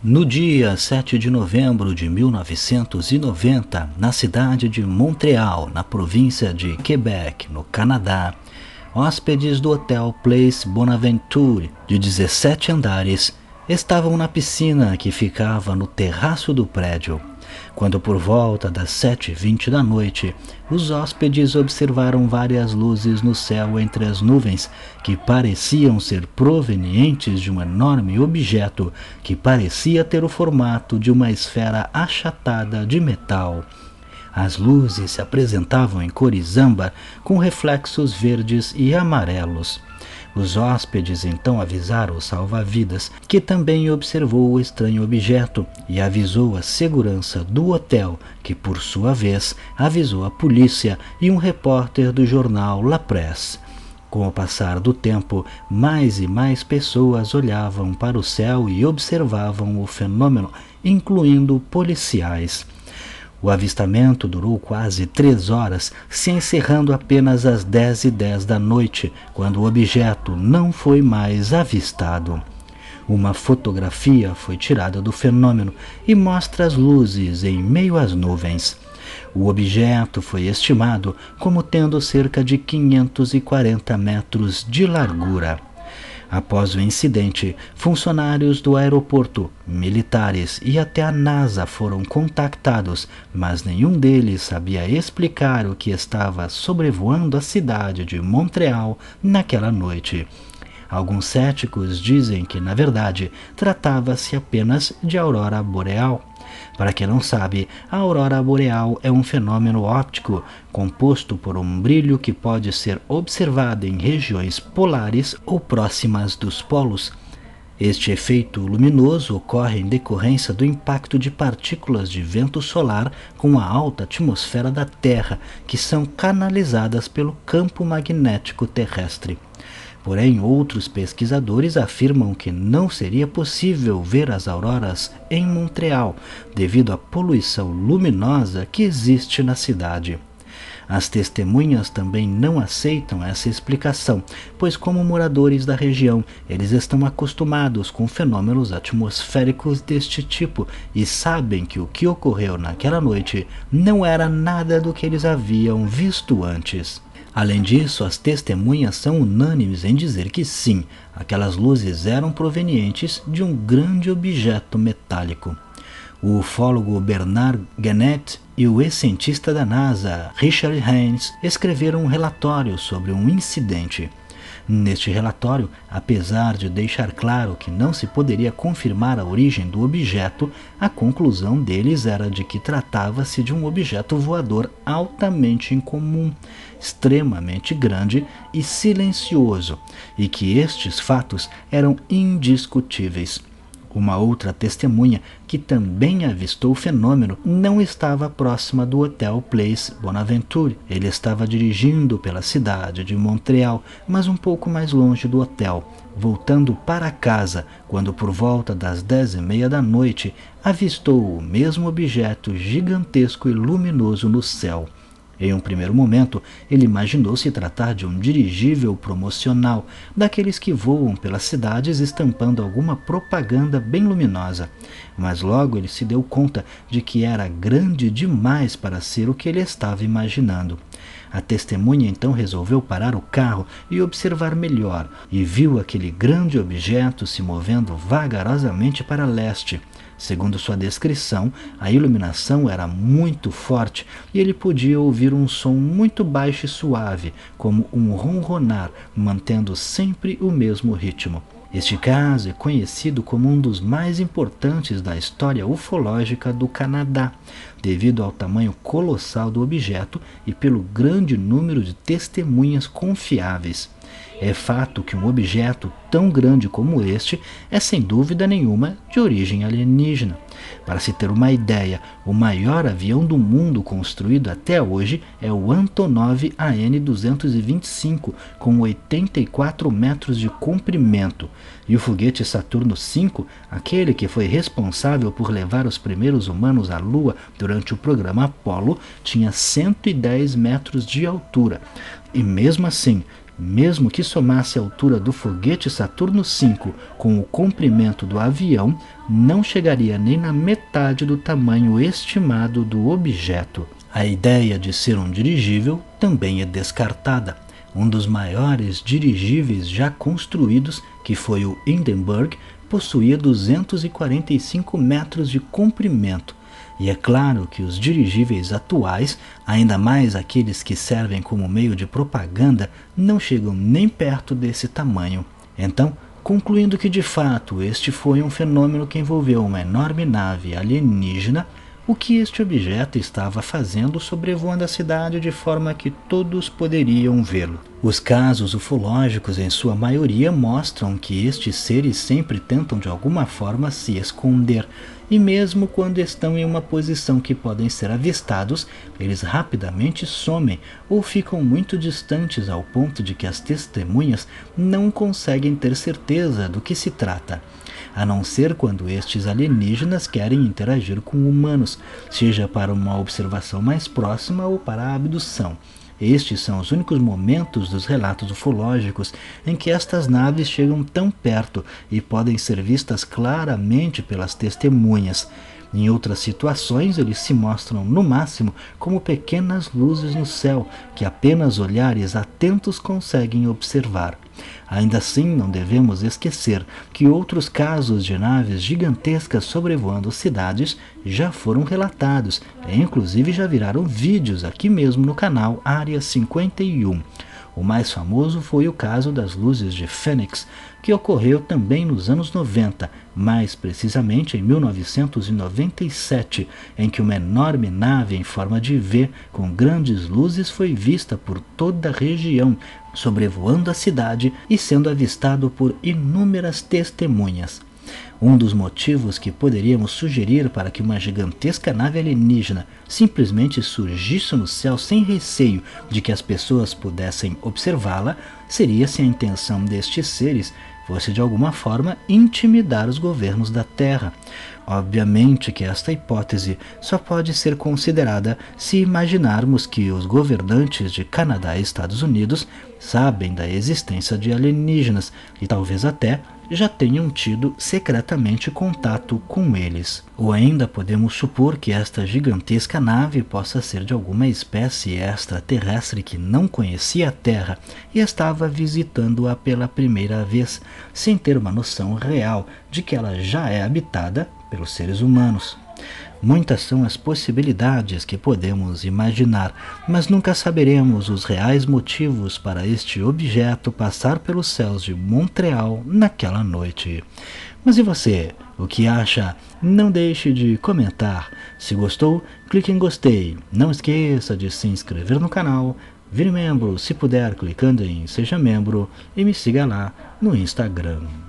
No dia 7 de novembro de 1990, na cidade de Montreal, na província de Quebec, no Canadá, hóspedes do Hotel Place Bonaventure, de 17 andares, estavam na piscina que ficava no terraço do prédio. Quando por volta das 7h20 da noite, os hóspedes observaram várias luzes no céu entre as nuvens que pareciam ser provenientes de um enorme objeto que parecia ter o formato de uma esfera achatada de metal. As luzes se apresentavam em cores âmbar com reflexos verdes e amarelos. Os hóspedes então avisaram o salva-vidas, que também observou o estranho objeto e avisou a segurança do hotel, que por sua vez avisou a polícia e um repórter do jornal La Presse. Com o passar do tempo, mais e mais pessoas olhavam para o céu e observavam o fenômeno, incluindo policiais. O avistamento durou quase 3 horas, se encerrando apenas às 10h10 da noite, quando o objeto não foi mais avistado. Uma fotografia foi tirada do fenômeno e mostra as luzes em meio às nuvens. O objeto foi estimado como tendo cerca de 540 metros de largura. Após o incidente, funcionários do aeroporto, militares e até a NASA foram contactados, mas nenhum deles sabia explicar o que estava sobrevoando a cidade de Montreal naquela noite. Alguns céticos dizem que, na verdade, tratava-se apenas de aurora boreal. Para quem não sabe, a aurora boreal é um fenômeno óptico composto por um brilho que pode ser observado em regiões polares ou próximas dos polos. Este efeito luminoso ocorre em decorrência do impacto de partículas de vento solar com a alta atmosfera da Terra, que são canalizadas pelo campo magnético terrestre. Porém, outros pesquisadores afirmam que não seria possível ver as auroras em Montreal, devido à poluição luminosa que existe na cidade. As testemunhas também não aceitam essa explicação, pois como moradores da região, eles estão acostumados com fenômenos atmosféricos deste tipo e sabem que o que ocorreu naquela noite não era nada do que eles haviam visto antes. Além disso, as testemunhas são unânimes em dizer que sim, aquelas luzes eram provenientes de um grande objeto metálico. O ufólogo Bernard Guénette e o ex-cientista da NASA, Richard Haynes, escreveram um relatório sobre um incidente. Neste relatório, apesar de deixar claro que não se poderia confirmar a origem do objeto, a conclusão deles era de que tratava-se de um objeto voador altamente incomum, extremamente grande e silencioso, e que estes fatos eram indiscutíveis. Uma outra testemunha, que também avistou o fenômeno, não estava próxima do Hotel Place Bonaventure. Ele estava dirigindo pela cidade de Montreal, mas um pouco mais longe do hotel, voltando para casa, quando por volta das 10h30 da noite, avistou o mesmo objeto gigantesco e luminoso no céu. Em um primeiro momento, ele imaginou se tratar de um dirigível promocional, daqueles que voam pelas cidades estampando alguma propaganda bem luminosa. Mas logo ele se deu conta de que era grande demais para ser o que ele estava imaginando. A testemunha então resolveu parar o carro e observar melhor, e viu aquele grande objeto se movendo vagarosamente para leste. Segundo sua descrição, a iluminação era muito forte e ele podia ouvir um som muito baixo e suave, como um ronronar, mantendo sempre o mesmo ritmo. Este caso é conhecido como um dos mais importantes da história ufológica do Canadá, devido ao tamanho colossal do objeto e pelo grande número de testemunhas confiáveis. É fato que um objeto tão grande como este é sem dúvida nenhuma de origem alienígena. Para se ter uma ideia, o maior avião do mundo construído até hoje é o Antonov AN-225, com 84 metros de comprimento, e o foguete Saturno V, aquele que foi responsável por levar os primeiros humanos à Lua durante o programa Apollo, tinha 110 metros de altura. E mesmo assim, mesmo que somasse a altura do foguete Saturno V com o comprimento do avião, não chegaria nem na metade do tamanho estimado do objeto. A ideia de ser um dirigível também é descartada. Um dos maiores dirigíveis já construídos, que foi o Hindenburg, possuía 245 metros de comprimento. E é claro que os dirigíveis atuais, ainda mais aqueles que servem como meio de propaganda, não chegam nem perto desse tamanho. Então, concluindo que de fato este foi um fenômeno que envolveu uma enorme nave alienígena, o que este objeto estava fazendo sobrevoando a cidade de forma que todos poderiam vê-lo. Os casos ufológicos, em sua maioria, mostram que estes seres sempre tentam de alguma forma se esconder, e mesmo quando estão em uma posição que podem ser avistados, eles rapidamente somem ou ficam muito distantes ao ponto de que as testemunhas não conseguem ter certeza do que se trata. A não ser quando estes alienígenas querem interagir com humanos, seja para uma observação mais próxima ou para a abdução. Estes são os únicos momentos dos relatos ufológicos em que estas naves chegam tão perto e podem ser vistas claramente pelas testemunhas. Em outras situações, eles se mostram no máximo como pequenas luzes no céu que apenas olhares atentos conseguem observar. Ainda assim, não devemos esquecer que outros casos de naves gigantescas sobrevoando cidades já foram relatados e inclusive já viraram vídeos aqui mesmo no canal Área 51. O mais famoso foi o caso das luzes de Fênix, que ocorreu também nos anos 90, mais precisamente em 1997, em que uma enorme nave em forma de V com grandes luzes foi vista por toda a região, sobrevoando a cidade e sendo avistado por inúmeras testemunhas. Um dos motivos que poderíamos sugerir para que uma gigantesca nave alienígena simplesmente surgisse no céu sem receio de que as pessoas pudessem observá-la seria se a intenção destes seres fosse de alguma forma intimidar os governos da Terra. Obviamente que esta hipótese só pode ser considerada se imaginarmos que os governantes de Canadá e Estados Unidos sabem da existência de alienígenas e talvez até já tenham tido secretamente contato com eles. Ou ainda podemos supor que esta gigantesca nave possa ser de alguma espécie extraterrestre que não conhecia a Terra e estava visitando-a pela primeira vez, sem ter uma noção real de que ela já é habitada pelos seres humanos. Muitas são as possibilidades que podemos imaginar, mas nunca saberemos os reais motivos para este objeto passar pelos céus de Montreal naquela noite. Mas e você? O que acha? Não deixe de comentar. Se gostou, clique em gostei. Não esqueça de se inscrever no canal, vire membro se puder clicando em Seja Membro e me siga lá no Instagram.